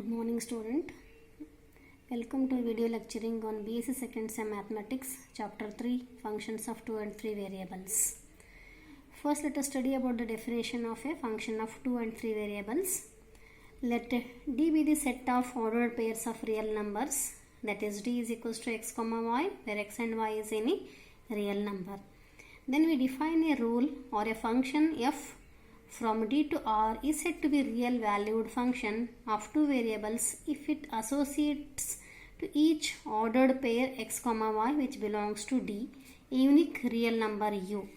Good morning, student. Welcome to video lecturing on BSc Second Sem Mathematics, Chapter 3, Functions of 2 and 3 Variables. First, let us study about the definition of a function of 2 and 3 variables. Let D be the set of ordered pairs of real numbers, that is D is equals to x comma y, where x and y is any real number. Then we define a rule or a function f from D to R is said to be real valued function of two variables if it associates to each ordered pair x comma y which belongs to D a unique real number u.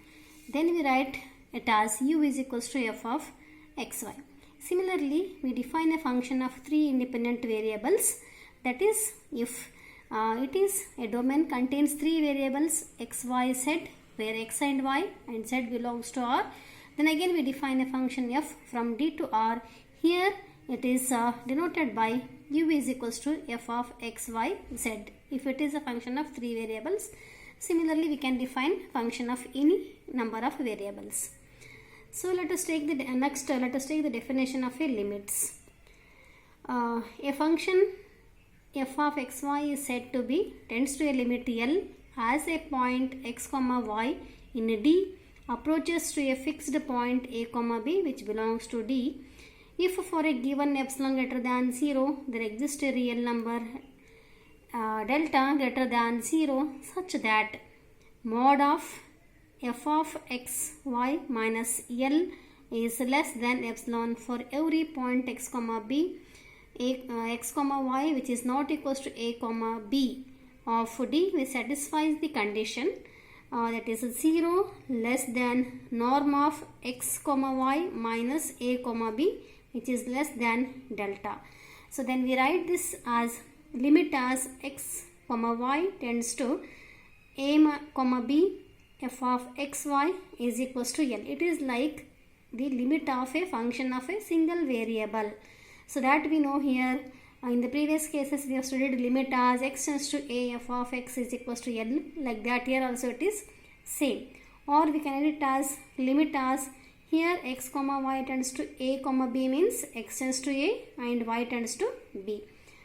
Then we write it as u is equals to f of xy. Similarly, we define a function of three independent variables, that is if it is a domain contains three variables x, y, z, where x and y and z belongs to R. Then again we define a function f from D to R. Here it is denoted by u is equals to f of x, y, z if it is a function of three variables. Similarly, we can define function of any number of variables. So let us take the let us take the definition of a limits. A function f of xy is said to be tends to a limit L as a point x comma y in D approaches to a fixed point a comma b which belongs to D if for a given epsilon greater than 0 there exists a real number delta greater than 0 such that mod of f of x y minus L is less than epsilon for every point x comma b x comma y which is not equals to a comma b of D which satisfies the condition that is 0 less than norm of x comma y minus a comma b which is less than delta. So then we write this as limit as x comma y tends to a comma b f of xy is equals to L. It is like the limit of a function of a single variable. So that we know here. In the previous cases we have studied limit as x tends to a f of x is equals to L, like that here also it is same. Or we can edit as limit as here x comma y tends to a comma b means x tends to a and y tends to b.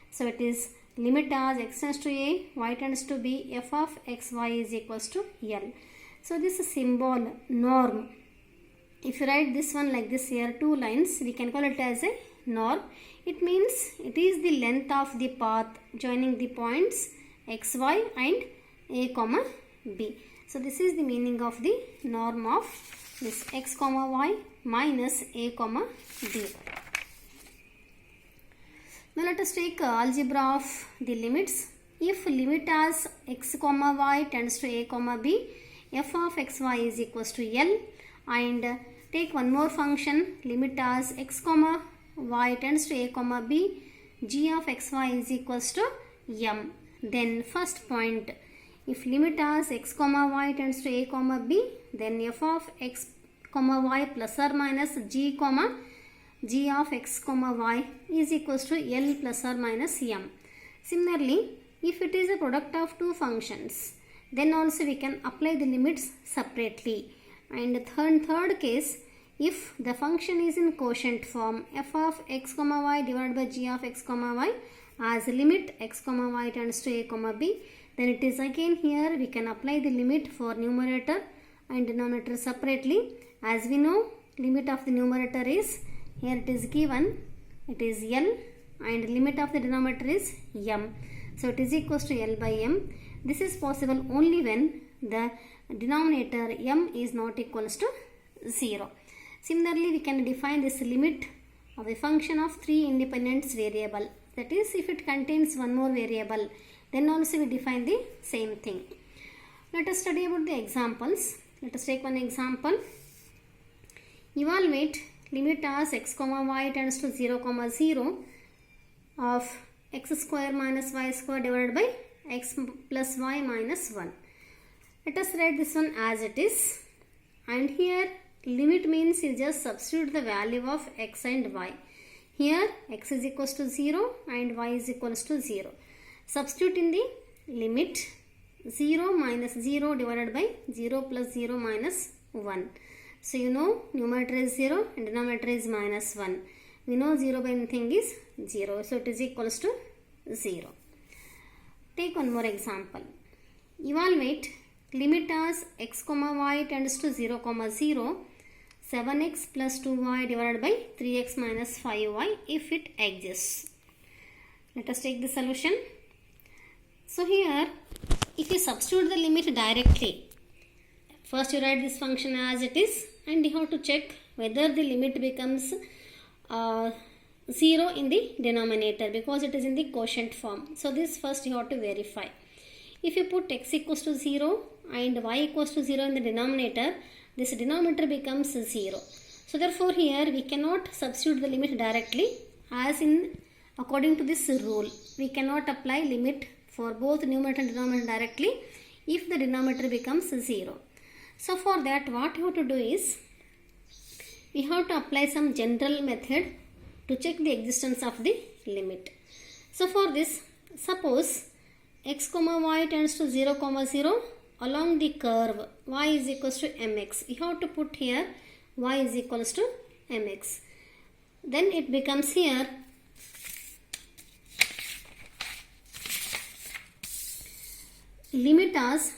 So it is limit as x tends to a, y tends to b, f of xy is equals to L. So this is symbol norm. If you write this one like this here, two lines, we can call it as a norm. It means it is the length of the path joining the points x, y and a comma b. So this is the meaning of the norm of this x comma y minus a comma b. Now let us take algebra of the limits. If limit as x comma y tends to a comma b, f of xy is equals to L, and take one more function limit as x comma y tends to a comma b, g of xy is equals to m. Then first point, if limit as x comma y tends to a comma b, then f of x comma y plus or minus g comma g of x comma y is equals to L plus or minus m. Similarly, if it is a product of two functions, then also we can apply the limits separately. And third case, if the function is in quotient form f of x comma y divided by g of x comma y as limit x comma y tends to a comma b, then it is again here we can apply the limit for numerator and denominator separately. As we know, limit of the numerator is, here it is given, it is L, and limit of the denominator is m. So it is equals to L by m. This is possible only when the denominator m is not equals to 0. Similarly, we can define this limit of a function of three independent variable. That is, if it contains one more variable, then also we define the same thing. Let us study about the examples. Let us take one example. Evaluate limit as x comma y tends to 0 comma 0 of x square minus y square divided by x plus y minus 1. Let us write this one as it is, and here limit means you just substitute the value of x and y. Here x is equals to 0 and y is equals to 0. Substitute in the limit 0 minus 0 divided by 0 plus 0 minus 1. So you know numerator is 0 and denominator is minus 1. We know 0 by anything is 0. So it is equals to 0. Take one more example. Evaluate limit as x comma y tends to 0 comma 0, 7x plus 2y divided by 3x minus 5y if it exists. Let us take the solution. So here, if you substitute the limit directly, first you write this function as it is and you have to check whether the limit becomes 0 in the denominator because it is in the quotient form. So this first you have to verify. If you put x equals to 0 and y equals to 0 in the denominator, this denominator becomes 0. So therefore here we cannot substitute the limit directly as in according to this rule. We cannot apply limit for both numerator and denominator directly if the denominator becomes 0. So for that what you have to do is, we have to apply some general method to check the existence of the limit. So for this, suppose x comma y tends to 0 comma 0 along the curve y is equals to mx. You have to put here y is equals to mx. Then it becomes here limit as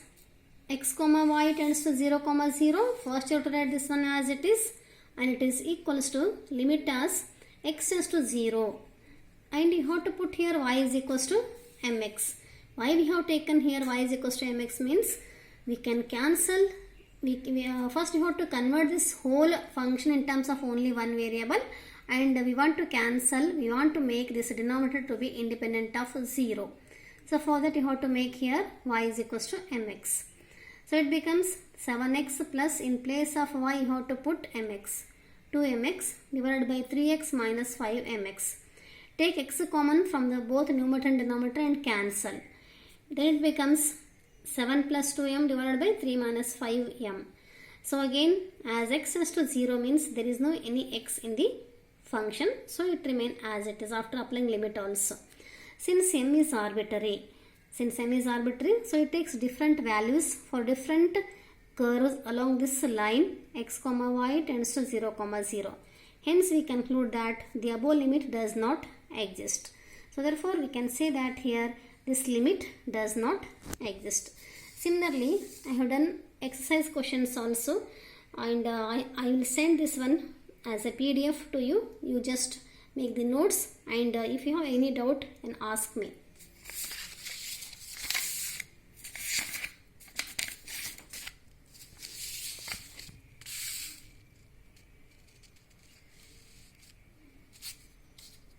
x comma y tends to 0 comma 0. First you have to write this one as it is, and it is equals to limit as x tends to 0, and you have to put here y is equals to mx. Why we have taken here y is equals to mx means we can cancel. First you have to convert this whole function in terms of only one variable, and we want to cancel. We want to make this denominator to be independent of 0. So for that you have to make here y is equals to mx. So it becomes 7x plus in place of y you have to put mx. 2mx divided by 3x minus 5mx. Take x common from the both numerator and denominator and cancel. Then it becomes 7 plus 2m divided by 3 minus 5m. So again, as x tends to 0 means there is no any x in the function. So it remains as it is after applying limit also. Since m is arbitrary, so it takes different values for different curves along this line x comma y tends to 0 comma 0. Hence we conclude that the above limit does not exist. So therefore we can say that here this limit does not exist. Similarly, I have done exercise questions also, and I will send this one as a PDF to you. You just make the notes, and if you have any doubt then ask me.